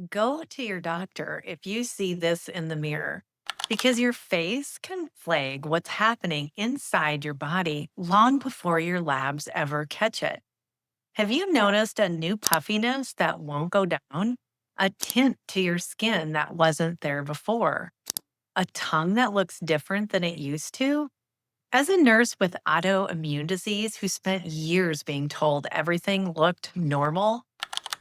Go to your doctor if you see this in the mirror, because your face can flag what's happening inside your body long before your labs ever catch it. Have you noticed a new puffiness that won't go down? A tint to your skin that wasn't there before? A tongue that looks different than it used to? As a nurse with autoimmune disease who spent years being told everything looked normal,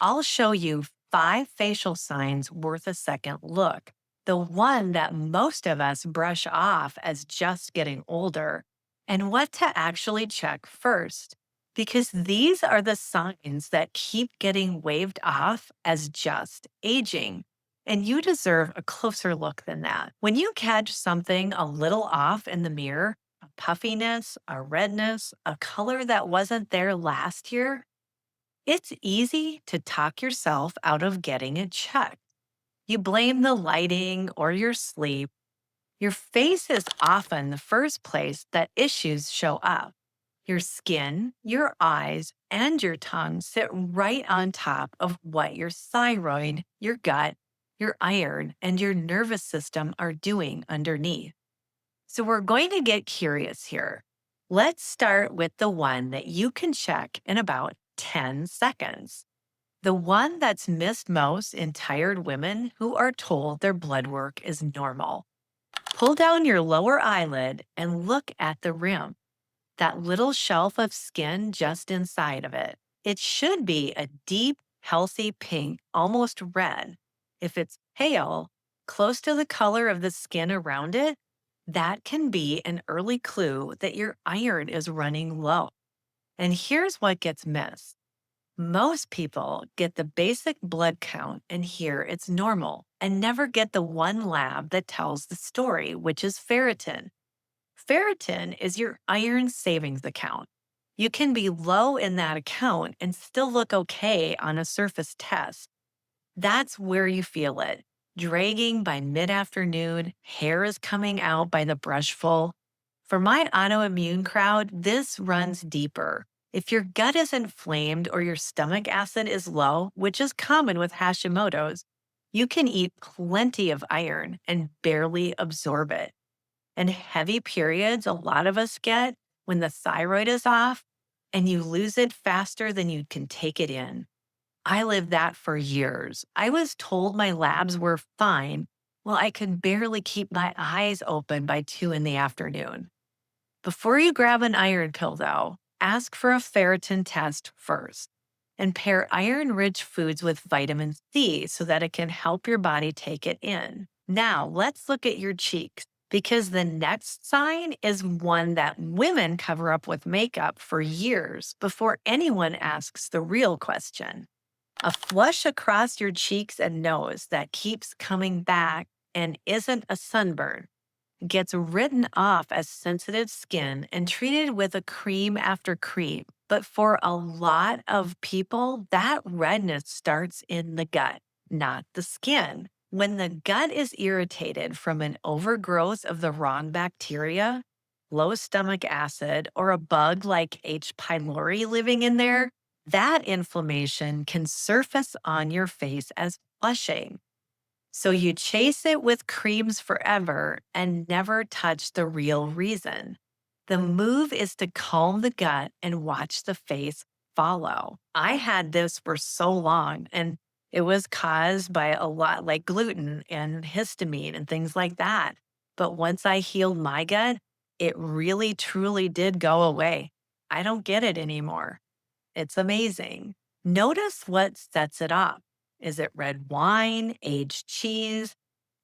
I'll show you 5 facial signs worth a second look. The one that most of us brush off as just getting older, and what to actually check first. Because these are the signs that keep getting waved off as just aging. And you deserve a closer look than that. When you catch something a little off in the mirror, a puffiness, a redness, a color that wasn't there last year, it's easy to talk yourself out of getting it checked. You blame the lighting or your sleep. Your face is often the first place that issues show up. Your skin, your eyes, and your tongue sit right on top of what your thyroid, your gut, your iron, and your nervous system are doing underneath. So we're going to get curious here. Let's start with the one that you can check in about 10 seconds. The one that's missed most in tired women who are told their blood work is normal. Pull down your lower eyelid and look at the rim, that little shelf of skin just inside of it. It should be a deep, healthy pink, almost red. If it's pale, close to the color of the skin around it, that can be an early clue that your iron is running low. And here's what gets missed. Most people get the basic blood count and hear it's normal and never get the one lab that tells the story, which is ferritin. Ferritin is your iron savings account. You can be low in that account and still look okay on a surface test. That's where you feel it. Dragging by mid afternoon, hair is coming out by the brushful. For my autoimmune crowd, this runs deeper. If your gut is inflamed or your stomach acid is low, which is common with Hashimoto's, you can eat plenty of iron and barely absorb it. And heavy periods, a lot of us get when the thyroid is off and you lose it faster than you can take it in. I lived that for years. I was told my labs were fine. Well, I could barely keep my eyes open by 2 in the afternoon. Before you grab an iron pill, though, ask for a ferritin test first and pair iron rich foods with vitamin C so that it can help your body take it in. Now, let's look at your cheeks because the next sign is one that women cover up with makeup for years before anyone asks the real question. A flush across your cheeks and nose that keeps coming back and isn't a sunburn gets written off as sensitive skin and treated with a cream after cream. But for a lot of people, that redness starts in the gut, not the skin. When the gut is irritated from an overgrowth of the wrong bacteria, low stomach acid, or a bug like H. pylori living in there, that inflammation can surface on your face as flushing. So you chase it with creams forever and never touch the real reason. The move is to calm the gut and watch the face follow. I had this for so long, and it was caused by a lot like gluten and histamine and things like that. But once I healed my gut, it really truly did go away. I don't get it anymore. It's amazing. Notice what sets it off. Is it red wine, aged cheese,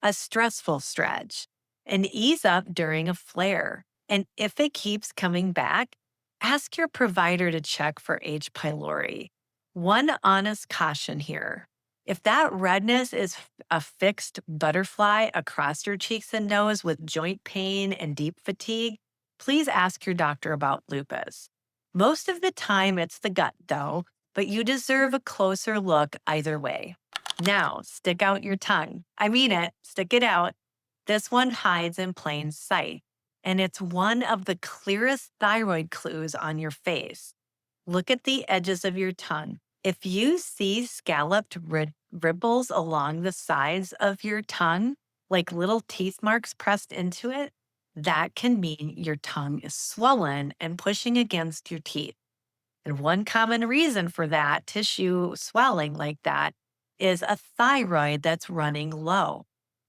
a stressful stretch, and ease up during a flare? And if it keeps coming back, ask your provider to check for H. pylori. One honest caution here. If that redness is a fixed butterfly across your cheeks and nose with joint pain and deep fatigue, please ask your doctor about lupus. Most of the time, it's the gut, though, but you deserve a closer look either way. Now, stick out your tongue. I mean it, stick it out. This one hides in plain sight, and it's one of the clearest thyroid clues on your face. Look at the edges of your tongue. If you see scalloped ripples along the sides of your tongue, like little teeth marks pressed into it, that can mean your tongue is swollen and pushing against your teeth. And one common reason for that tissue swelling like that is a thyroid that's running low.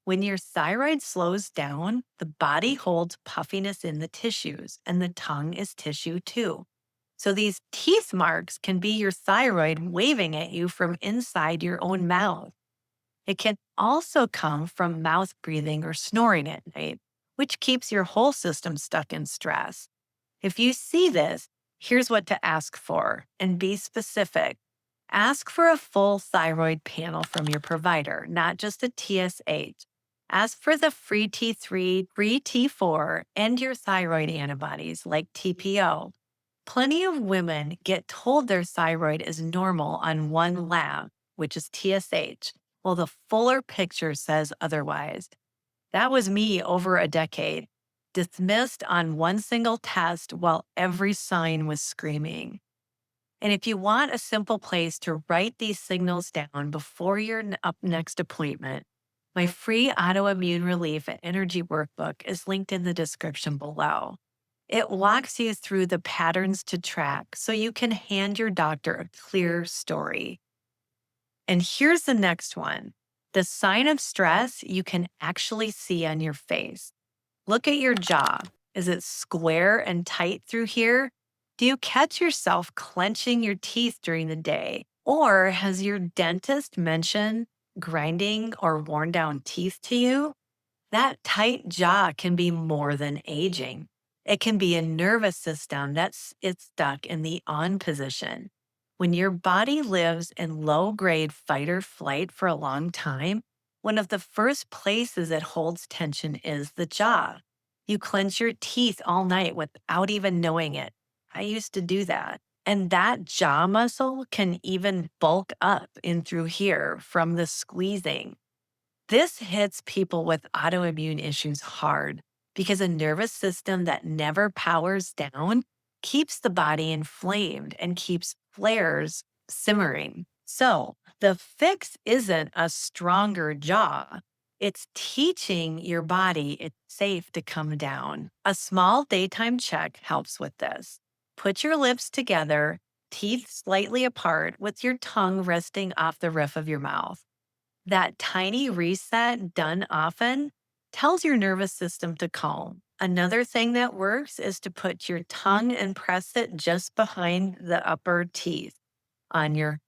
When your thyroid slows down, the body holds puffiness in the tissues, and the tongue is tissue too. So these teeth marks can be your thyroid waving at you from inside your own mouth. It can also come from mouth breathing or snoring at night, which keeps your whole system stuck in stress. If you see this, here's what to ask for and be specific. Ask for a full thyroid panel from your provider, not just a TSH. Ask for the free T3, free T4, and your thyroid antibodies like TPO. Plenty of women get told their thyroid is normal on one lab, which is TSH, while the fuller picture says otherwise. That was me over a decade, dismissed on one single test while every sign was screaming. And if you want a simple place to write these signals down before your next appointment, my free autoimmune relief and energy workbook is linked in the description below. It walks you through the patterns to track so you can hand your doctor a clear story. And here's the next one. The sign of stress you can actually see on your face. Look at your jaw. Is it square and tight through here? Do you catch yourself clenching your teeth during the day? Or has your dentist mentioned grinding or worn down teeth to you? That tight jaw can be more than aging. It can be a nervous system that's it's stuck in the on position. When your body lives in low grade fight or flight for a long time, one of the first places it holds tension is the jaw. You clench your teeth all night without even knowing it. I used to do that. And that jaw muscle can even bulk up in through here from the squeezing. This hits people with autoimmune issues hard because a nervous system that never powers down keeps the body inflamed and keeps flares simmering. So the fix isn't a stronger jaw. It's teaching your body it's safe to come down. A small daytime check helps with this. Put your lips together, teeth slightly apart, with your tongue resting off the roof of your mouth. That tiny reset done often tells your nervous system to calm. Another thing that works is to put your tongue and press it just behind the upper teeth on your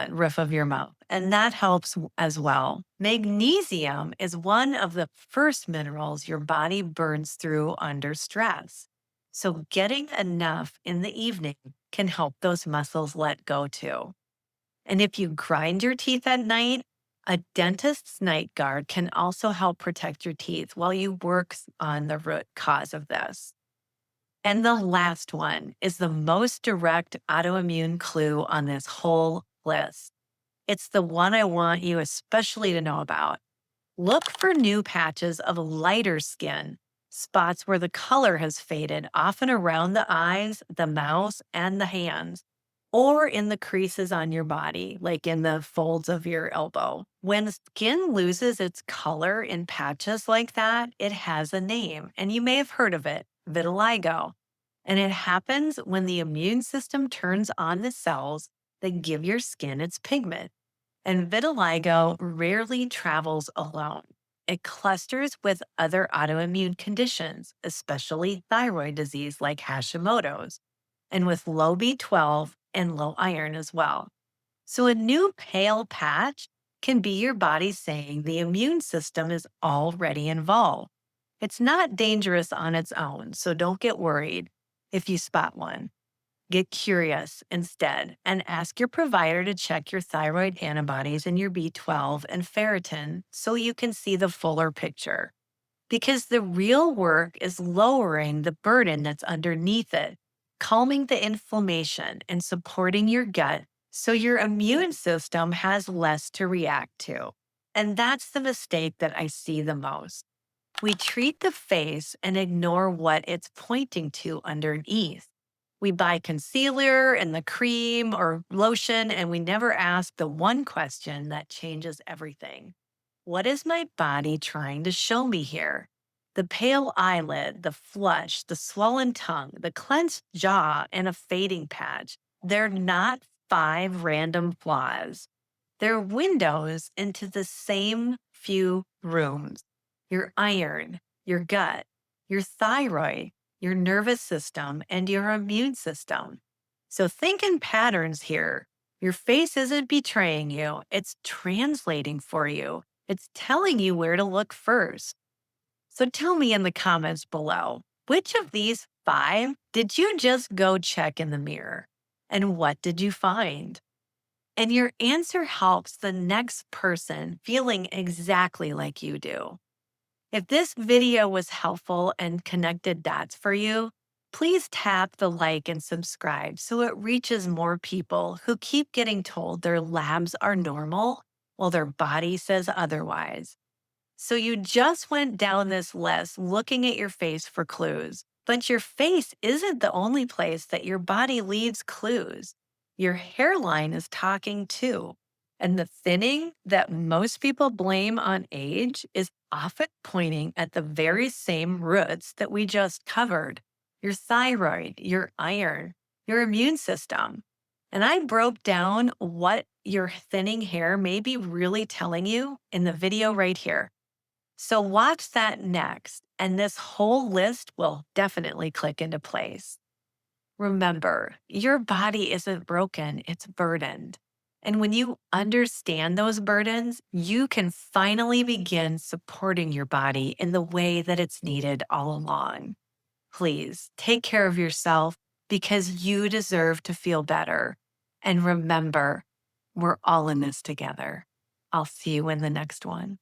roof of your mouth. And that helps as well. Magnesium is one of the first minerals your body burns through under stress. So getting enough in the evening can help those muscles let go too. And if you grind your teeth at night, a dentist's night guard can also help protect your teeth while you work on the root cause of this. And the last one is the most direct autoimmune clue on this whole list. It's the one I want you especially to know about. Look for new patches of lighter skin, spots where the color has faded, often around the eyes, the mouth, and the hands, or in the creases on your body, like in the folds of your elbow. When skin loses its color in patches like that, it has a name, and you may have heard of it, vitiligo. And it happens when the immune system turns on the cells that give your skin its pigment. And vitiligo rarely travels alone. It clusters with other autoimmune conditions, especially thyroid disease like Hashimoto's, and with low B12 and low iron as well. So, a new pale patch can be your body saying the immune system is already involved. It's not dangerous on its own, so don't get worried if you spot one. Get curious instead and ask your provider to check your thyroid antibodies and your B12 and ferritin so you can see the fuller picture. Because the real work is lowering the burden that's underneath it, calming the inflammation, and supporting your gut so your immune system has less to react to. And that's the mistake that I see the most. We treat the face and ignore what it's pointing to underneath. We buy concealer and the cream or lotion, and we never ask the one question that changes everything. What is my body trying to show me here? The pale eyelid, the flush, the swollen tongue, the clenched jaw, and a fading patch. They're not five random flaws. They're windows into the same few rooms: your iron, your gut, your thyroid, your nervous system, and your immune system. So think in patterns here. Your face isn't betraying you, it's translating for you. It's telling you where to look first. So tell me in the comments below, which of these five did you just go check in the mirror? And what did you find? And your answer helps the next person feeling exactly like you do. If this video was helpful and connected dots for you, please tap the like and subscribe so it reaches more people who keep getting told their labs are normal while their body says otherwise. So you just went down this list looking at your face for clues, but your face isn't the only place that your body leaves clues. Your hairline is talking too. And the thinning that most people blame on age is often pointing at the very same roots that we just covered: your thyroid, your iron, your immune system. And I broke down what your thinning hair may be really telling you in the video right here. So watch that next, and this whole list will definitely click into place. Remember, your body isn't broken, it's burdened. And when you understand those burdens, you can finally begin supporting your body in the way that it's needed all along. Please take care of yourself because you deserve to feel better. And remember, we're all in this together. I'll see you in the next one.